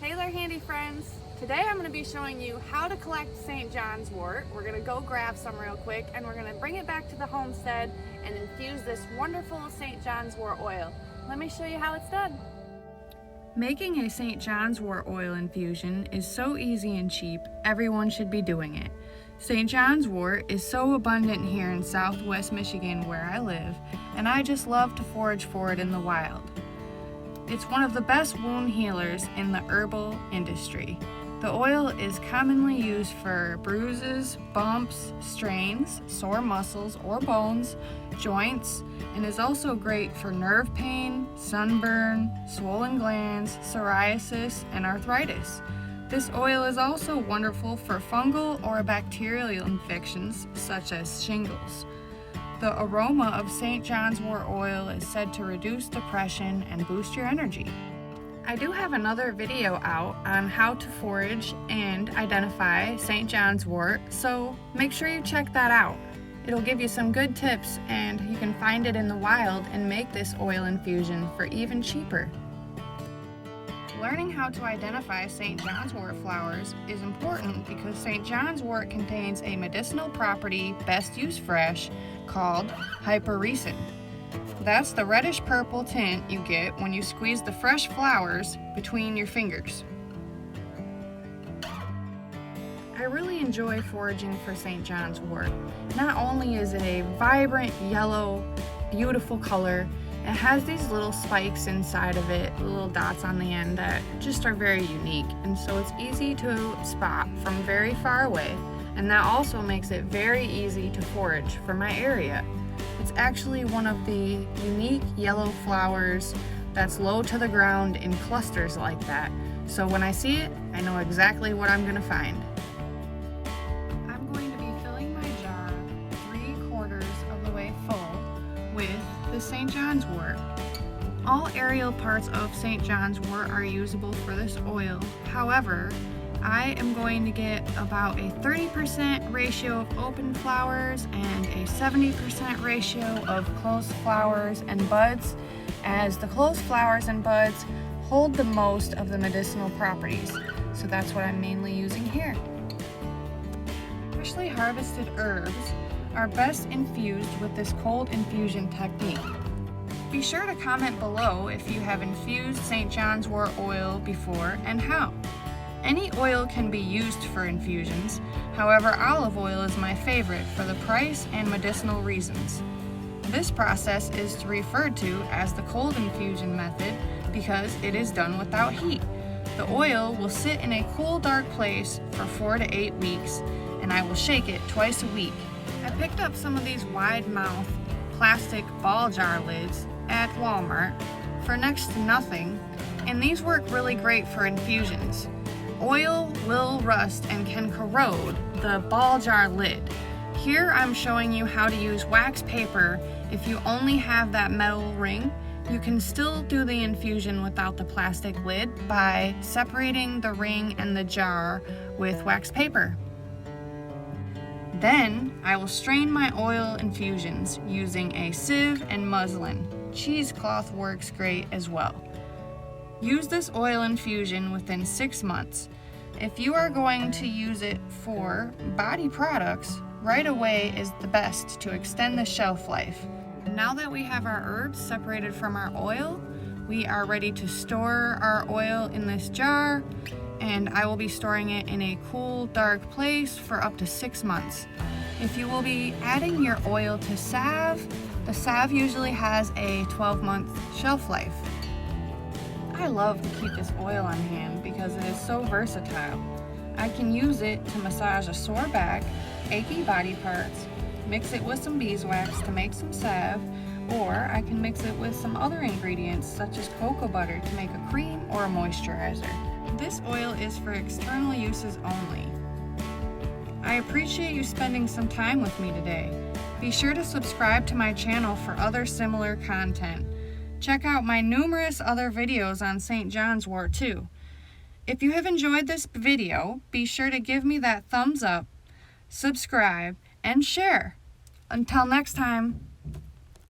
Hey there, handy friends. Today I'm going to be showing you how to collect St. Johns Wort. We're going to go grab some real quick and we're going to bring it back to the homestead and infuse this wonderful St. Johns Wort oil. Let me show you how it's done. Making a St. Johns Wort oil infusion is so easy and cheap, everyone should be doing it. St. Johns Wort is so abundant here in Southwest Michigan where I live, and I just love to forage for it in the wild. It's one of the best wound healers in the herbal industry. The oil is commonly used for bruises, bumps, strains, sore muscles or bones, joints, and is also great for nerve pain, sunburn, swollen glands, psoriasis, and arthritis. This oil is also wonderful for fungal or bacterial infections such as shingles. The aroma of St. Johns Wort oil is said to reduce depression and boost your energy. I do have another video out on how to forage and identify St. Johns Wort, so make sure you check that out. It'll give you some good tips and you can find it in the wild and make this oil infusion for even cheaper. Learning how to identify St. Johns Wort flowers is important because St. Johns Wort contains a medicinal property best used fresh called hypericin. That's the reddish purple tint you get when you squeeze the fresh flowers between your fingers. I really enjoy foraging for St. Johns Wort. Not only is it a vibrant yellow, beautiful color, it has these little spikes inside of it, little dots on the end that just are very unique, and so it's easy to spot from very far away, and that also makes it very easy to forage for my area. It's actually one of the unique yellow flowers that's low to the ground in clusters like that, so when I see it, I know exactly what I'm going to find. I'm going to be filling my jar 3/4 of the way full with the St. Johns Wort. All aerial parts of St. Johns Wort are usable for this oil. However, I am going to get about a 30% ratio of open flowers and a 70% ratio of closed flowers and buds, as the closed flowers and buds hold the most of the medicinal properties. So that's what I'm mainly using here. Freshly harvested herbs are best infused with this cold infusion technique. Be sure to comment below if you have infused St. Johns Wort oil before and how. Any oil can be used for infusions, however olive oil is my favorite for the price and medicinal reasons. This process is referred to as the cold infusion method because it is done without heat. The oil will sit in a cool, dark place for 4 to 8 weeks, and I will shake it twice a week. I picked up some of these wide-mouth plastic ball jar lids at Walmart for next to nothing, and these work really great for infusions. Oil will rust and can corrode the ball jar lid. Here I'm showing you how to use wax paper. If you only have that metal ring, you can still do the infusion without the plastic lid by separating the ring and the jar with wax paper. Then I will strain my oil infusions using a sieve and muslin. Cheesecloth works great as well. Use this oil infusion within 6 months. If you are going to use it for body products, right away is the best to extend the shelf life. Now that we have our herbs separated from our oil, we are ready to store our oil in this jar, and I will be storing it in a cool, dark place for up to 6 months. If you will be adding your oil to salve, the salve usually has a 12-month shelf life. I love to keep this oil on hand because it is so versatile. I can use it to massage a sore back, achy body parts, mix it with some beeswax to make some salve, or I can mix it with some other ingredients such as cocoa butter to make a cream or a moisturizer. This oil is for external uses only. I appreciate you spending some time with me today. Be sure to subscribe to my channel for other similar content. Check out my numerous other videos on St. Johns Wort too. If you have enjoyed this video, be sure to give me that thumbs up, subscribe, and share. Until next time.